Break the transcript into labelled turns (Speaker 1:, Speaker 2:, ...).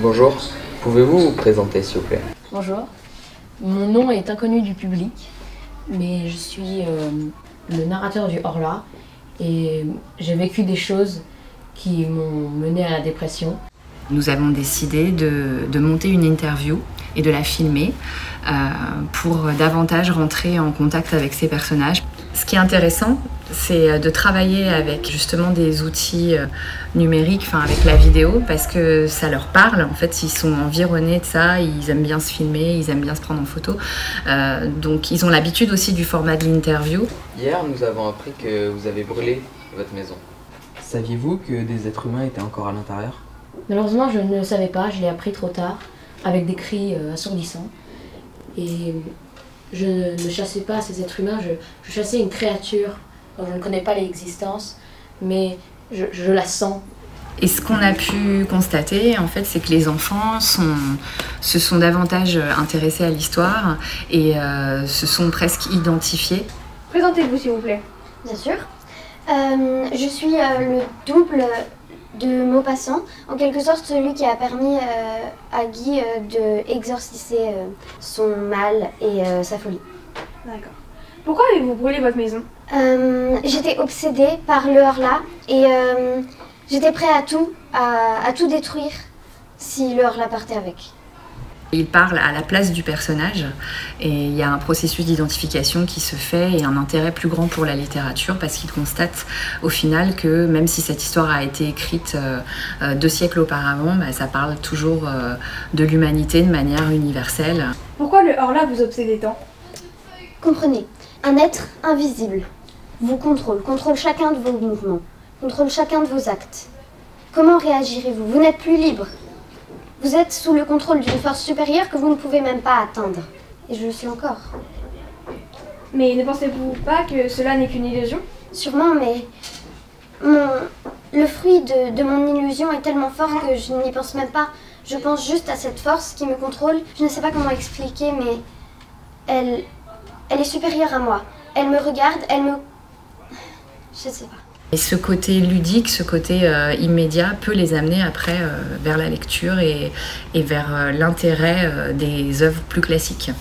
Speaker 1: Bonjour, pouvez-vous vous présenter s'il vous plaît?
Speaker 2: Bonjour, mon nom est inconnu du public, mais je suis le narrateur du Horla et j'ai vécu des choses qui m'ont mené à la dépression.
Speaker 3: Nous avons décidé de monter une interview et de la filmer pour davantage rentrer en contact avec ces personnages. Ce qui est intéressant, c'est de travailler avec justement des outils numériques, avec la vidéo, parce que ça leur parle. En fait, ils sont environnés de ça, ils aiment bien se filmer, ils aiment bien se prendre en photo. Donc ils ont l'habitude aussi du format de l'interview.
Speaker 1: Hier, nous avons appris que vous avez brûlé votre maison. Saviez-vous que des êtres humains étaient encore à l'intérieur?
Speaker 2: Malheureusement, je ne le savais pas, je l'ai appris trop tard, avec des cris assourdissants. Et je ne chassais pas ces êtres humains, je chassais une créature dont je ne connais pas l'existence, mais je la sens.
Speaker 3: Et ce qu'on a pu constater, en fait, c'est que les enfants se sont davantage intéressés à l'histoire et se sont presque identifiés.
Speaker 4: Présentez-vous s'il vous plaît.
Speaker 5: Bien sûr. Je suis le double de Maupassant, en quelque sorte celui qui a permis à Guy d'exorciser son mal et sa folie.
Speaker 4: D'accord. Pourquoi avez-vous brûlé votre maison?
Speaker 5: J'étais obsédée par le Horla et j'étais prêt à tout détruire si le Horla partait avec.
Speaker 3: Il parle à la place du personnage et il y a un processus d'identification qui se fait et un intérêt plus grand pour la littérature parce qu'il constate au final que même si cette histoire a été écrite 2 siècles auparavant, ça parle toujours de l'humanité de manière universelle.
Speaker 4: Pourquoi le Horla vous obsédait tant?
Speaker 5: Comprenez, un être invisible vous contrôle chacun de vos mouvements, contrôle chacun de vos actes. Comment réagirez-vous? Vous n'êtes plus libre. Vous êtes sous le contrôle d'une force supérieure que vous ne pouvez même pas atteindre. Et je le suis encore.
Speaker 4: Mais ne pensez-vous pas que cela n'est qu'une illusion?
Speaker 5: Sûrement, mais le fruit de mon illusion est tellement fort que je n'y pense même pas. Je pense juste à cette force qui me contrôle. Je ne sais pas comment expliquer, mais elle est supérieure à moi. Elle me regarde, je ne sais pas.
Speaker 3: Et ce côté ludique, ce côté immédiat peut les amener après vers la lecture et vers l'intérêt des œuvres plus classiques.